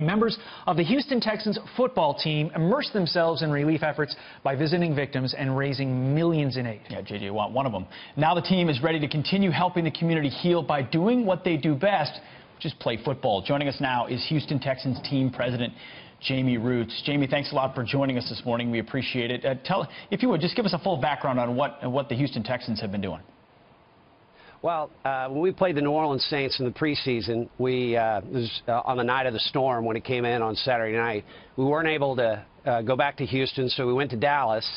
Members of the Houston Texans football team immersed themselves in relief efforts by visiting victims and raising millions in aid. Yeah, J.J. Watt, one of them. Now the team is ready to continue helping the community heal by doing what they do best, which is play football. Joining us now is Houston Texans team president Jamey Rootes. Jamey, thanks a lot for joining us this morning. We appreciate it. If you would, just give us a full background on what the Houston Texans have been doing. Well, when we played the New Orleans Saints in the preseason, it was on the night of the storm when it came in on Saturday night. We weren't able to go back to Houston, so we went to Dallas.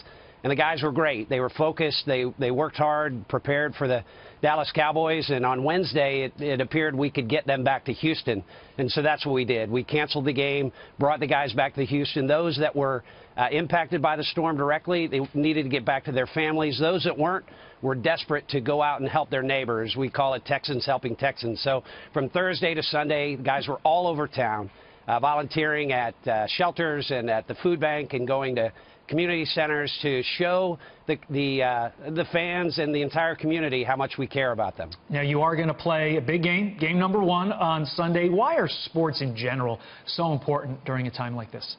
And the guys were great. They were focused. They worked hard, prepared for the Dallas Cowboys. And on Wednesday, it appeared we could get them back to Houston. And so that's what we did. We canceled the game, brought the guys back to Houston. Those that were impacted by the storm directly, they needed to get back to their families. Those that weren't were desperate to go out and help their neighbors. We call it Texans helping Texans. So from Thursday to Sunday, the guys were all over town, volunteering at shelters and at the food bank and going to community centers to show the fans and the entire community how much we care about them. Now, you are going to play a big game, game number 1 on Sunday. Why are sports in general so important during a time like this?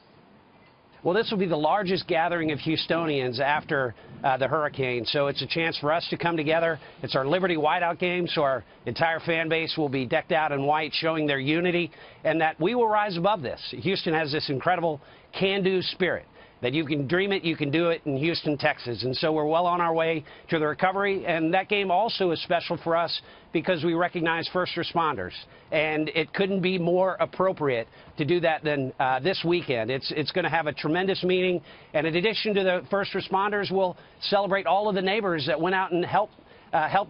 Well, this will be the largest gathering of Houstonians after the hurricane, so it's a chance for us to come together. It's our Liberty Whiteout game, so our entire fan base will be decked out in white, showing their unity, and that we will rise above this. Houston has this incredible can-do spirit, that you can dream it, you can do it in Houston, Texas. And so we're well on our way to the recovery. And that game also is special for us because we recognize first responders. And it couldn't be more appropriate to do that than this weekend. It's going to have a tremendous meaning. And in addition to the first responders, we'll celebrate all of the neighbors that went out and helped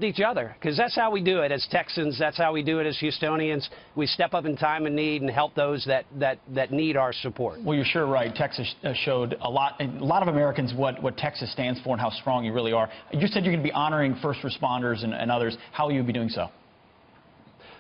each other, because that's how we do it as Texans. That's how we do it as Houstonians. We step up in time of need and help those that need our support. Well, you're sure right. Texas showed a lot of Americans what Texas stands for and how strong you really are. You said you're going to be honoring first responders and others. How will you be doing so?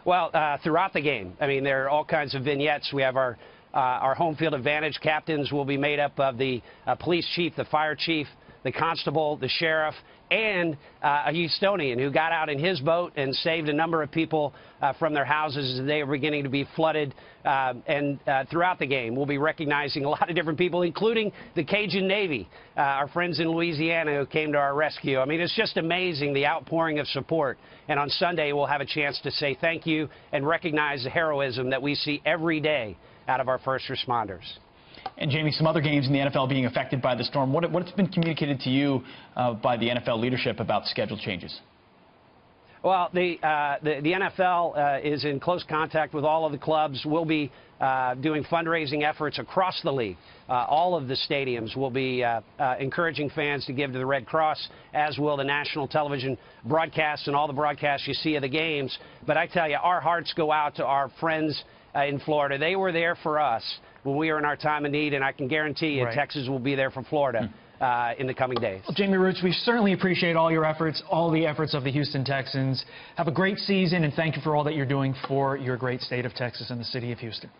Well, throughout the game. I mean, there are all kinds of vignettes. We have our home field advantage captains will be made up of the police chief, the fire chief, the constable, the sheriff, and a Houstonian who got out in his boat and saved a number of people from their houses as they were beginning to be flooded. Throughout the game, we'll be recognizing a lot of different people, including the Cajun Navy, our friends in Louisiana who came to our rescue. I mean, it's just amazing, the outpouring of support. And on Sunday, we'll have a chance to say thank you and recognize the heroism that we see every day out of our first responders. And, Jamey, some other games in the NFL being affected by the storm. What's been communicated to you by the NFL leadership about schedule changes? Well, the NFL is in close contact with all of the clubs. We'll be doing fundraising efforts across the league. All of the stadiums will be encouraging fans to give to the Red Cross, as will the national television broadcasts and all the broadcasts you see of the games. But I tell you, our hearts go out to our friends in Florida. They were there for us when we were in our time of need, and I can guarantee you Texas will be there for Florida in the coming days. Well, Jamey Rootes, we certainly appreciate all your efforts, all the efforts of the Houston Texans. Have a great season, and thank you for all that you're doing for your great state of Texas and the city of Houston.